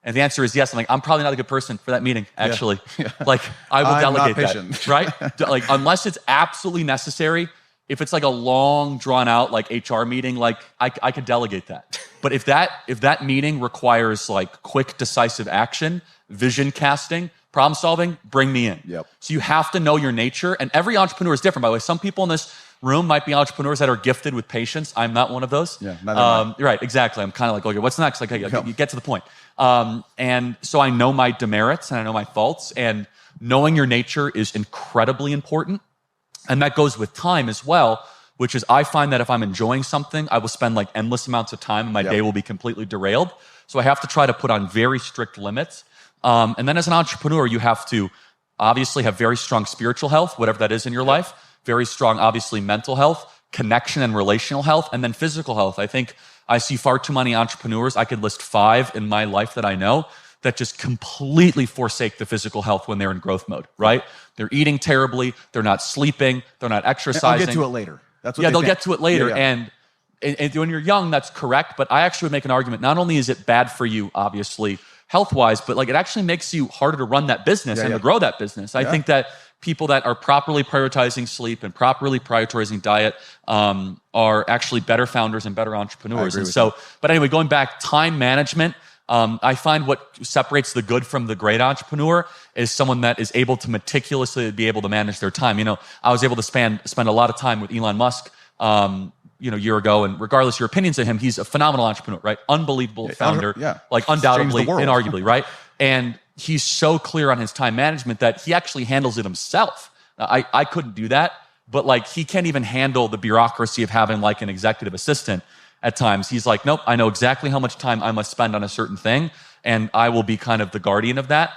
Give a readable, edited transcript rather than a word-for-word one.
And the answer is yes. I'm like, I'm probably not a good person for that meeting, actually. Yeah. Like, I will I'm delegate not patient. that, right? Like, unless it's absolutely necessary, if it's like a long, drawn out like HR meeting, like I could delegate that. But if that meeting requires like quick, decisive action, vision casting, problem solving, bring me in. Yep. So you have to know your nature, and every entrepreneur is different. By the way, some people in this room might be entrepreneurs that are gifted with patience. I'm not one of those. Yeah, neither am I. You're right, exactly. I'm kind of like, okay, what's next? Like, hey, you get to the point. And so I know my demerits and I know my faults, and knowing your nature is incredibly important. And that goes with time as well, which is I find that if I'm enjoying something, I will spend like endless amounts of time and my day will be completely derailed. So I have to try to put on very strict limits. And then as an entrepreneur, you have to obviously have very strong spiritual health, whatever that is in your life, very strong, obviously, mental health, connection and relational health, and then physical health. I think I see far too many entrepreneurs. I could list 5 in my life that I know that just completely forsake the physical health when they're in growth mode, right? They're eating terribly, they're not sleeping, they're not exercising. I'll get to it later. That's what they'll get to it later. And when you're young, that's correct, but I actually would make an argument. Not only is it bad for you, obviously, health-wise, but like it actually makes you harder to run that business and to grow that business. I think that people that are properly prioritizing sleep and properly prioritizing diet are actually better founders and better entrepreneurs. And so, but anyway, going back, time management, I find what separates the good from the great entrepreneur is someone that is able to meticulously be able to manage their time. You know, I was able to spend a lot of time with Elon Musk, a year ago, and regardless of your opinions of him, he's a phenomenal entrepreneur, right? Unbelievable founder, like undoubtedly, inarguably, right? And he's so clear on his time management that he actually handles it himself. Now, I couldn't do that, but like he can't even handle the bureaucracy of having like an executive assistant at times. He's like, nope, I know exactly how much time I must spend on a certain thing, and I will be kind of the guardian of that.